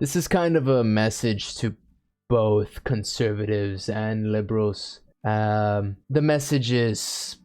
This is kind of a message to both conservatives and liberals. The message is,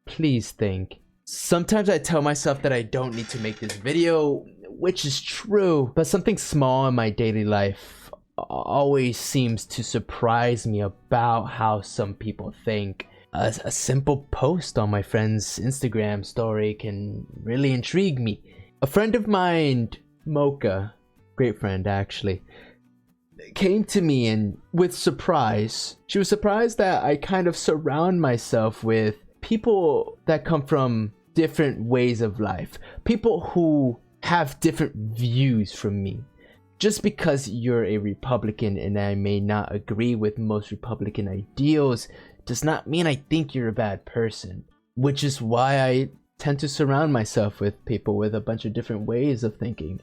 please think. Sometimes I tell myself that I don't need to make this video, which is true, but something small in my daily life always seems to surprise me about how some people think. A simple post on my friend's Instagram story can really intrigue me. A friend of mine, Mocha, great friend actually, came to me and with surprise. She was surprised that I kind of surround myself with people that come from different ways of life, people who have different views from me. Just because you're a Republican and I may not agree with most Republican ideals does not mean I think you're a bad person, which is why I tend to surround myself with people with a bunch of different ways of thinking.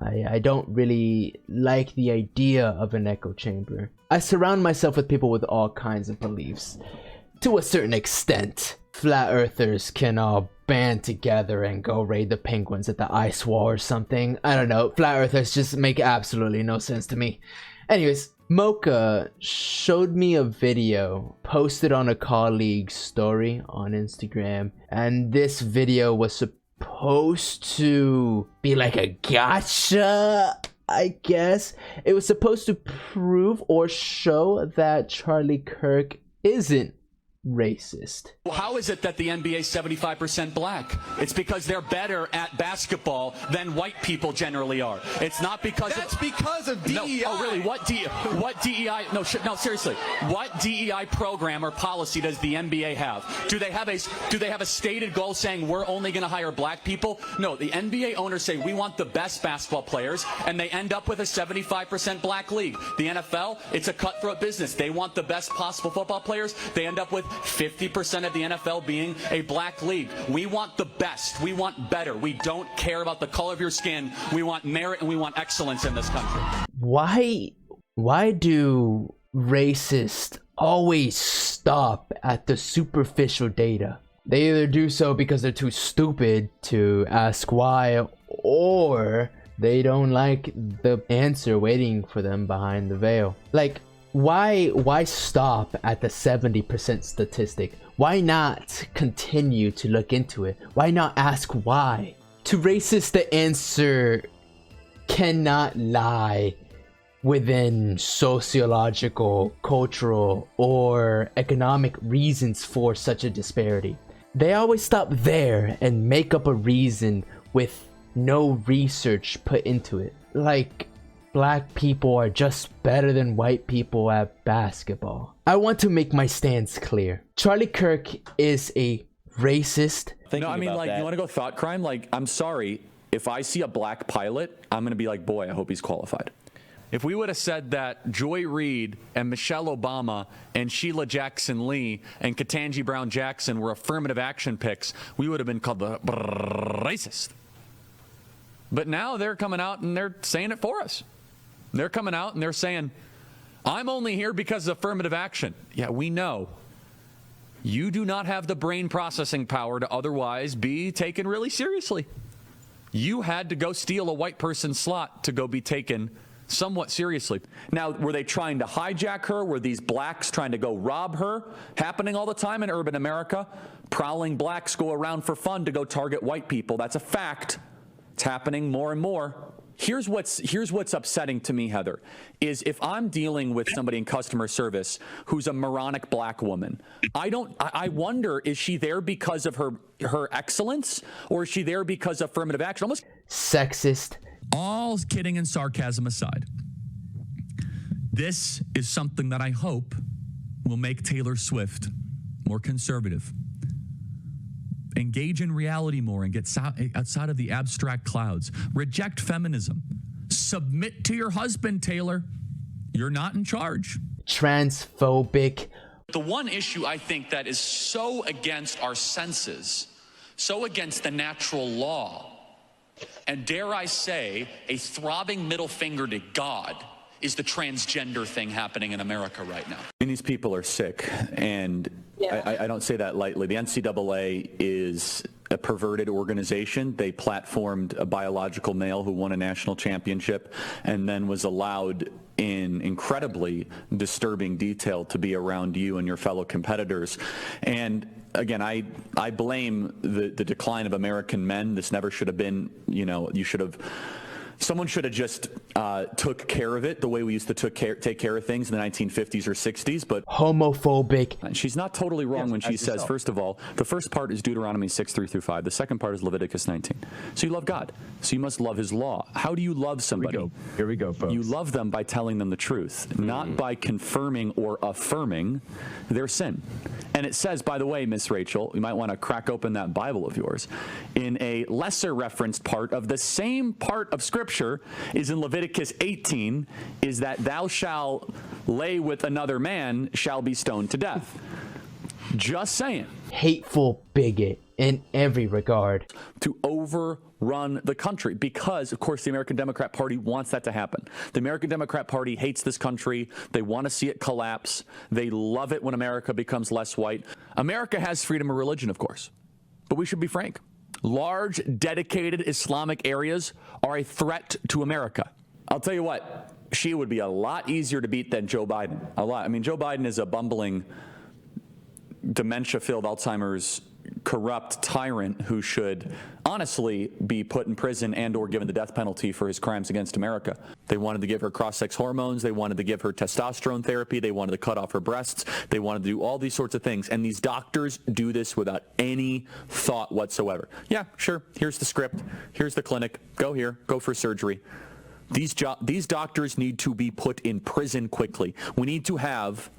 I don't really like the idea of an echo chamber. I surround myself with people with all kinds of beliefs. To a certain extent, flat earthers can all band together and go raid the penguins at the ice wall or something. I don't know, flat earthers just make absolutely no sense to me. Anyways, Mocha showed me a video posted on a colleague's story on Instagram, and this video was supposed to be like a gotcha, I guess. It was supposed to prove or show that Charilie Kirk isn't racist. How is it that the NBA is 75% black? It's because they're better at basketball than white people generally are. It's not because that's because of DEI. No, oh, really? What DEI? No, seriously. What DEI program or policy does the NBA have? Do they have a stated goal saying we're only going to hire black people? No, the NBA owners say we want the best basketball players, and they end up with a 75% black league. The NFL, it's a cutthroat business. They want the best possible football players. They end up with 50% of the NFL being a black league. We want the best. We want better. We don't care about the color of your skin. We want merit and we want excellence in this country. Why do racists always stop at the superficial data? They either do so because they're too stupid to ask why, or they don't like the answer waiting for them behind the veil. Like, why stop at the 70% statistic? Why not continue to look into it? Why not ask why? To racists, the answer cannot lie within sociological, cultural, or economic reasons for such a disparity. They always stop there and make up a reason with no research put into it. Like, black people are just better than white people at basketball. I want to make my stance clear. Charilie Kirk is a racist. No, I mean, like, you want to go thought crime? Like, I'm sorry, if I see a black pilot, I'm going to be like, boy, I hope he's qualified. If we would have said that Joy Reid and Michelle Obama and Sheila Jackson Lee and Ketanji Brown Jackson were affirmative action picks, we would have been called the racist. But now they're coming out and they're saying it for us. They're coming out and they're saying, I'm only here because of affirmative action. Yeah, we know. You do not have the brain processing power to otherwise be taken really seriously. You had to go steal a white person's slot to go be taken somewhat seriously. Now, were they trying to hijack her? Were these blacks trying to go rob her? Happening all the time in urban America. Prowling blacks go around for fun to go target white people. That's a fact. It's happening more and more. Here's what's upsetting to me, Heather, is if I'm dealing with somebody in customer service who's a moronic black woman, I wonder, is she there because of her excellence, or is she there because of affirmative action? Almost sexist. All kidding and sarcasm aside, this is something that I hope will make Taylor Swift more conservative. Engage in reality more and get outside of the abstract clouds. Reject feminism. Submit to your husband, Taylor. You're not in charge. Transphobic. The one issue I think that is so against our senses, so against the natural law, and dare I say, a throbbing middle finger to God, is the transgender thing happening in America right now. I mean, these people are sick, and I don't say that lightly. The NCAA is a perverted organization. They platformed a biological male who won a national championship and then was allowed in incredibly disturbing detail to be around you and your fellow competitors. And again, I blame the decline of American men. This never should have been, someone should have just took care of it the way we used to take care of things in the 1950s or 60s. But homophobic. and she's not totally wrong when she says, first of all, the first part is Deuteronomy 6:3-5. The second part is Leviticus 19. So you love God. So you must love his law. How do you love somebody? Here we go, folks. You love them by telling them the truth, not by confirming or affirming their sin. And it says, by the way, Miss Rachel, you might want to crack open that Bible of yours. In a lesser referenced part of the same part of Scripture is in Leviticus 18, is that thou shalt lay with another man shall be stoned to death. Just saying. Hateful bigot in every regard. To overrun the country because, of course, the American Democrat Party wants that to happen. The American Democrat Party hates this country. They want to see it collapse. They love it when America becomes less white. America has freedom of religion, of course, but we should be frank. Large, dedicated Islamic areas are a threat to America. I'll tell you what, she would be a lot easier to beat than Joe Biden. A lot. I mean, Joe Biden is a bumbling, dementia-filled Alzheimer's corrupt tyrant who should honestly be put in prison and or given the death penalty for his crimes against America. They wanted to give her cross-sex hormones. They wanted to give her testosterone therapy. They wanted to cut off her breasts. They wanted to do all these sorts of things. And these doctors do this without any thought whatsoever. Yeah, sure. Here's the script. Here's the clinic. Go here. Go for surgery. These doctors need to be put in prison quickly. We need to have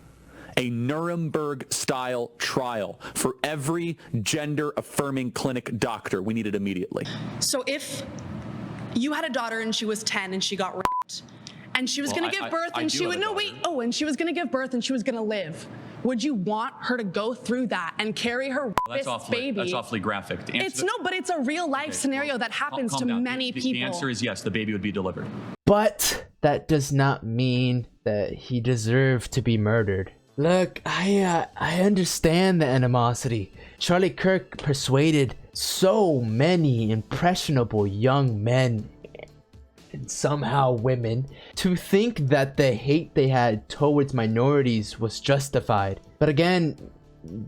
a Nuremberg-style trial for every gender-affirming clinic doctor. We need it immediately. So if you had a daughter and she was 10 and she got raped, and she was going to give birth and she would, and she was going to give birth and she was going to live, would you want her to go through that and carry her baby? That's awfully graphic. But it's a real life scenario that happens to many people. The answer is yes, the baby would be delivered. But that does not mean that he deserved to be murdered. Look, I understand the animosity. Charilie Kirk persuaded so many impressionable young men and somehow women to think that the hate they had towards minorities was justified. But again,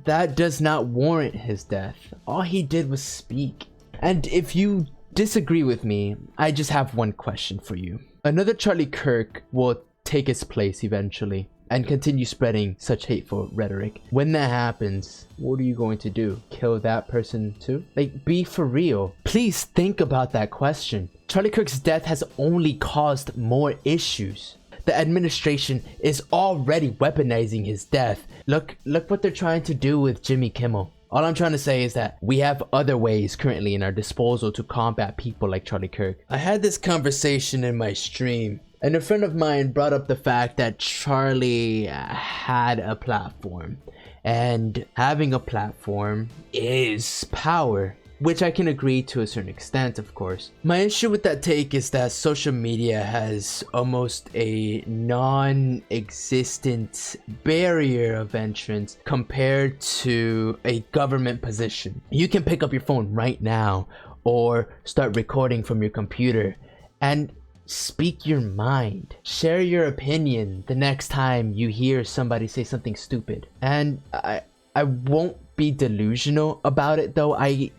that does not warrant his death. All he did was speak. And if you disagree with me, I just have one question for you. Another Charilie Kirk will take his place eventually and continue spreading such hateful rhetoric. When that happens, what are you going to do? Kill that person too? Like, be for real. Please think about that question. Charilie Kirk's death has only caused more issues. The administration is already weaponizing his death. Look what they're trying to do with Jimmy Kimmel. All I'm trying to say is that we have other ways currently in our disposal to combat people like Charilie Kirk. I had this conversation in my stream, and a friend of mine brought up the fact that Charlie had a platform, and having a platform is power, which I can agree to a certain extent, of course. My issue with that take is that social media has almost a non-existent barrier of entrance compared to a government position. You can pick up your phone right now or start recording from your computer and speak your mind. Share your opinion the next time you hear somebody say something stupid. And I won't be delusional about it though. I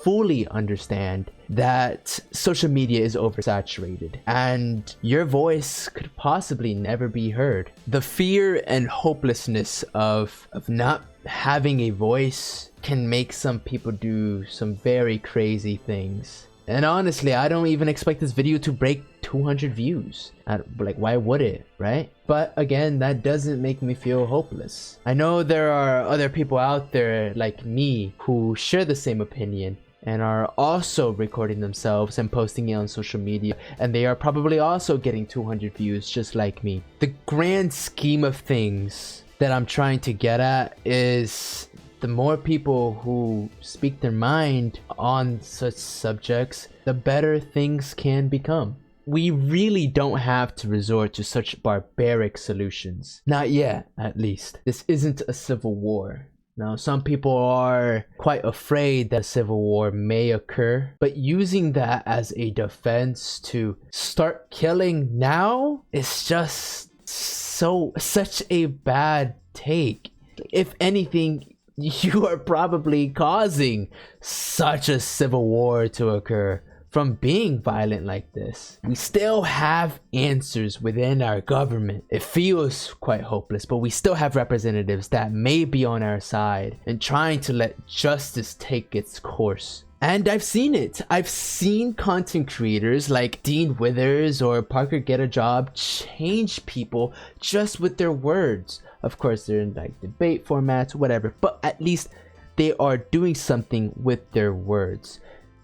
fully understand that social media is oversaturated and your voice could possibly never be heard. The fear and hopelessness of not having a voice can make some people do some very crazy things. And honestly, I don't even expect this video to break 200 views. Like, why would it, right? But again, that doesn't make me feel hopeless. I know there are other people out there like me who share the same opinion and are also recording themselves and posting it on social media, and they are probably also getting 200 views just like me. The grand scheme of things that I'm trying to get at is the more people who speak their mind on such subjects, the better things can become. We really don't have to resort to such barbaric solutions. Not yet, at least. This isn't a civil war. Now, some people are quite afraid that civil war may occur, but using that as a defense to start killing now is just such a bad take. If anything, you are probably causing such a civil war to occur from being violent like this. We still have answers within our government. It feels quite hopeless, but we still have representatives that may be on our side and trying to let justice take its course. And I've seen it. I've seen content creators like Dean Withers or Parker Get a Job change people just with their words. Of course, they're in like debate formats, whatever, but at least they are doing something with their words.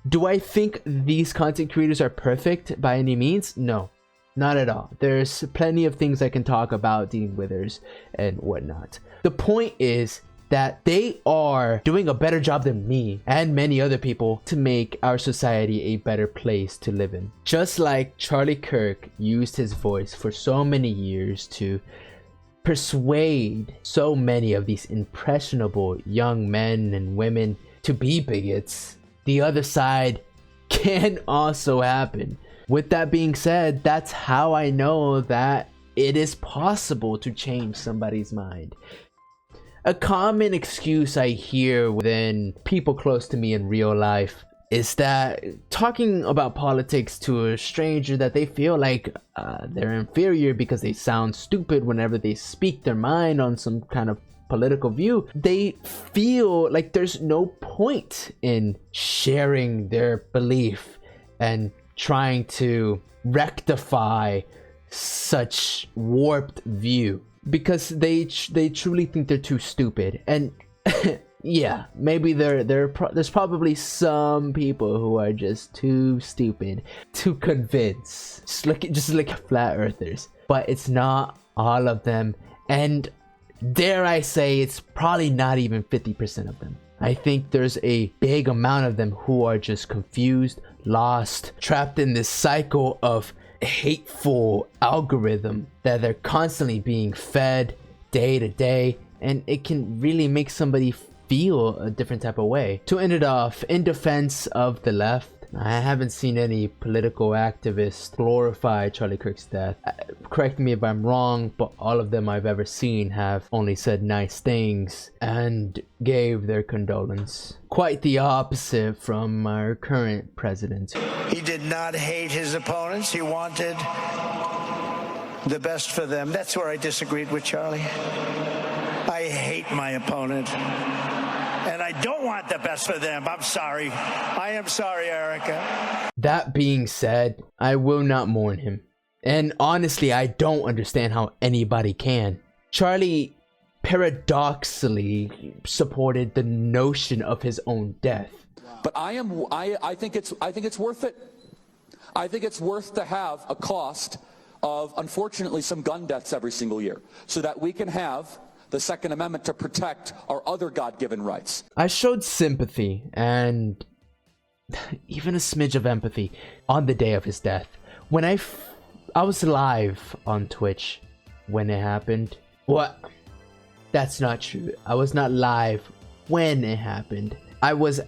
Do I think these content creators are perfect by any means? No, not at all. There's plenty of things I can talk about Dean Withers and whatnot. The point is that they are doing a better job than me and many other people to make our society a better place to live in. Just like Charilie Kirk used his voice for so many years to persuade so many of these impressionable young men and women to be bigots, the other side can also happen. With that being said, that's how I know that it is possible to change somebody's mind. A common excuse I hear within people close to me in real life is that talking about politics to a stranger, that they feel like they're inferior because they sound stupid whenever they speak their mind on some kind of political view. They feel like there's no point in sharing their belief and trying to rectify such warped view because they truly think they're too stupid. And yeah, maybe there's probably some people who are just too stupid to convince, just like flat earthers, but it's not all of them. And dare I say, it's probably not even 50% of them. I think there's a big amount of them who are just confused, lost, trapped in this cycle of hateful algorithm that they're constantly being fed day to day, and it can really make somebody feel a different type of way. To end it off, in defense of the left, I haven't seen any political activists glorify Charilie Kirk's death. Correct me if I'm wrong, but all of them I've ever seen have only said nice things and gave their condolence. Quite the opposite from our current president. He did not hate his opponents. He wanted the best for them. That's where I disagreed with Charlie. I hate my opponent. And I don't want the best for them. I'm sorry. I am sorry, Erica. That being said, I will not mourn him. And honestly, I don't understand how anybody can. Charlie paradoxically supported the notion of his own death. But I think it's worth it. I think it's worth to have a cost of, unfortunately, some gun deaths every single year so that we can have the Second Amendment to protect our other God-given rights. I showed sympathy and even a smidge of empathy on the day of his death. When I was live on Twitch when it happened. What? That's not true. I was not live when it happened. I was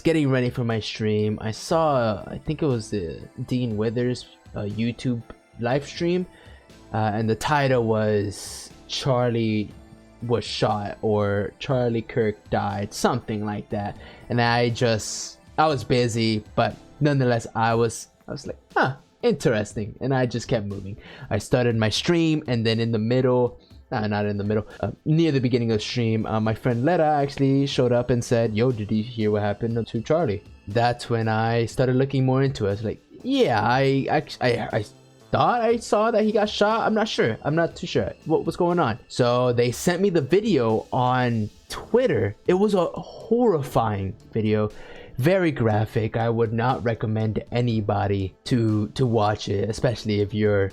getting ready for my stream. I saw, I think it was the Dean Withers YouTube live stream, and the title was Charlie was shot or Charilie Kirk died, something like that. And I was busy, but nonetheless I was like, interesting, and I just kept moving. I started my stream, and then in the middle, not in the middle, near the beginning of the stream, my friend Letta actually showed up and said, yo, did you hear what happened to Charlie? That's when I started looking more into it. I was like, yeah, I thought I saw that he got shot. I'm not sure. I'm not too sure what's going on. So they sent me the video on Twitter. It was a horrifying video, very graphic. I would not recommend anybody to watch it, especially if you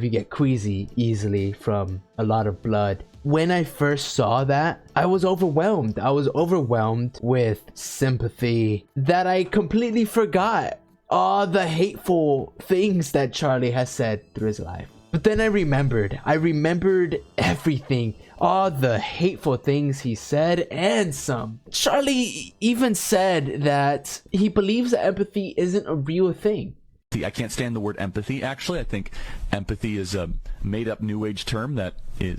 get queasy easily from a lot of blood. When I first saw that, I was overwhelmed. I was overwhelmed with sympathy that I completely forgot all the hateful things that Charlie has said through his life. But then I remembered everything, all the hateful things he said and some. Charlie even said that he believes that empathy isn't a real thing. I can't stand the word empathy, actually. I think empathy is a made-up New Age term that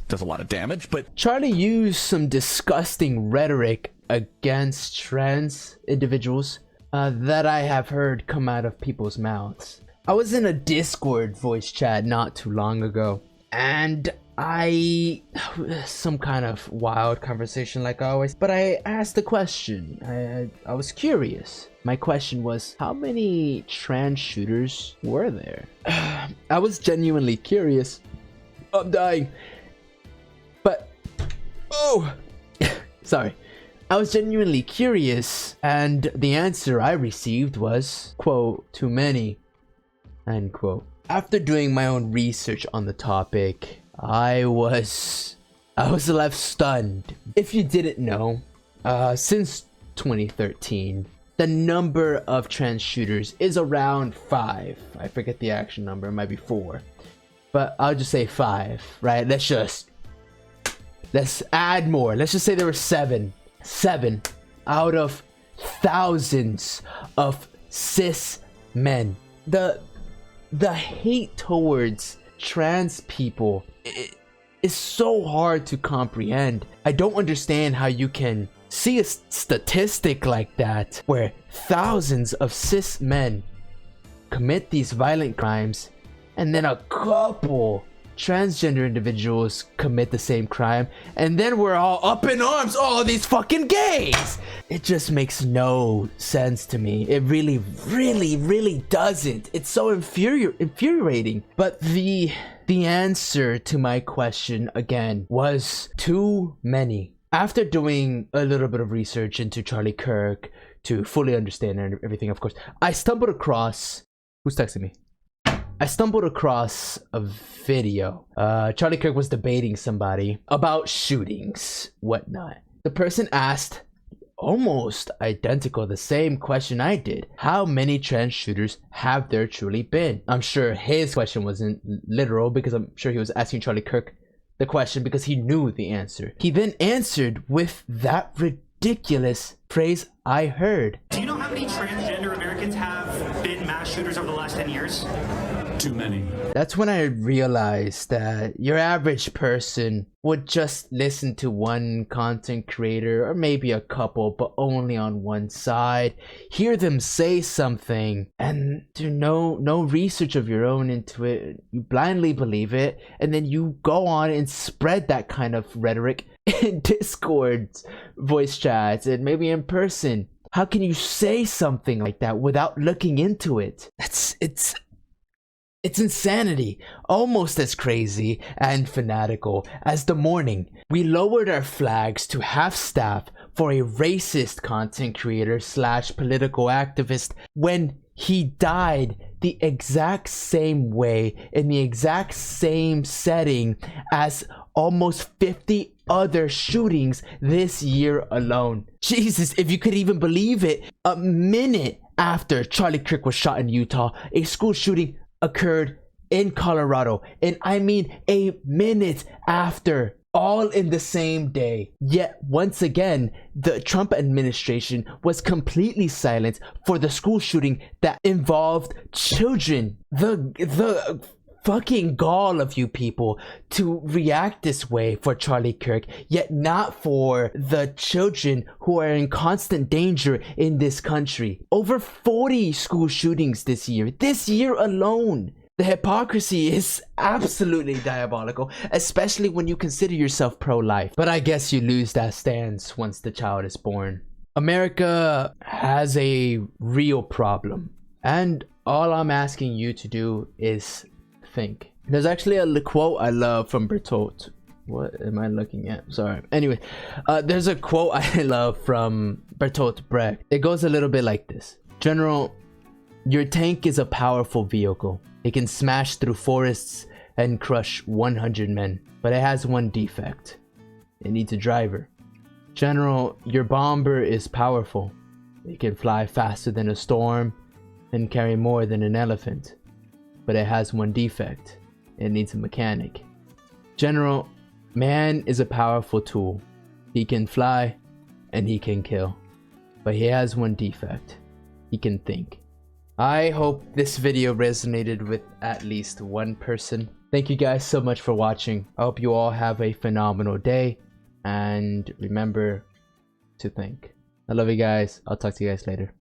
does a lot of damage, but... Charlie used some disgusting rhetoric against trans individuals that I have heard come out of people's mouths. I was in a Discord voice chat not too long ago, and some kind of wild conversation like always, but I asked a question. I was curious. My question was, how many trans shooters were there? I was genuinely curious. I'm dying. But, sorry. I was genuinely curious, and the answer I received was, quote, too many, end quote. After doing my own research on the topic, I was left stunned. If you didn't know, since 2013, the number of trans shooters is around 5. I forget the actual number, it might be 4. But I'll just say 5, right? Let's add more. Let's just say there were 7. 7 out of thousands of cis men. The hate towards trans people is so hard to comprehend. I don't understand how you can see a statistic like that where thousands of cis men commit these violent crimes and then a couple transgender individuals commit the same crime, and then we're all up in arms, oh, these fucking gays. It just makes no sense to me. It really, really, really doesn't. It's so infuriating. But the answer to my question again was too many. After doing a little bit of research into Charilie Kirk to fully understand everything, of course, I stumbled across... Who's texting me? I stumbled across a video. Charilie Kirk was debating somebody about shootings, whatnot. The person asked almost identical, the same question I did. How many trans shooters have there truly been? I'm sure his question wasn't literal because I'm sure he was asking Charilie Kirk the question because he knew the answer. He then answered with that ridiculous phrase I heard. Do you know how many transgender Americans have been mass shooters over the last 10 years? Too many. That's when I realized that your average person would just listen to one content creator or maybe a couple, but only on one side, hear them say something and do no research of your own into it. You blindly believe it, and then you go on and spread that kind of rhetoric in Discords, voice chats, and maybe in person. How can you say something like that without looking into it? It's insanity, almost as crazy and fanatical as the morning we lowered our flags to half-staff for a racist content creator / political activist when he died the exact same way in the exact same setting as almost 50 other shootings this year alone. Jesus, if you could even believe it, a minute after Charilie Kirk was shot in Utah, a school shooting occurred in Colorado, and I mean a minute after, all in the same day. Yet once again, the Trump administration was completely silent for the school shooting that involved children. The fucking gall of you people to react this way for Charilie Kirk, yet not for the children who are in constant danger in this country. Over 40 school shootings this year alone. The hypocrisy is absolutely diabolical, especially when you consider yourself pro-life. But I guess you lose that stance once the child is born. America has a real problem, and all I'm asking you to do is think. There's actually a quote I love from Bertolt. What am I looking at? Sorry. Anyway, there's a quote I love from Bertolt Brecht. It goes a little bit like this. General, your tank is a powerful vehicle. It can smash through forests and crush 100 men, but it has one defect. It needs a driver. General, your bomber is powerful. It can fly faster than a storm and carry more than an elephant, but it has one defect. it needs a mechanic. General, man is a powerful tool. He can fly and he can kill. But he has one defect. He can think. I hope this video resonated with at least one person. Thank you guys so much for watching. I hope you all have a phenomenal day. And remember to think. I love you guys. I'll talk to you guys later.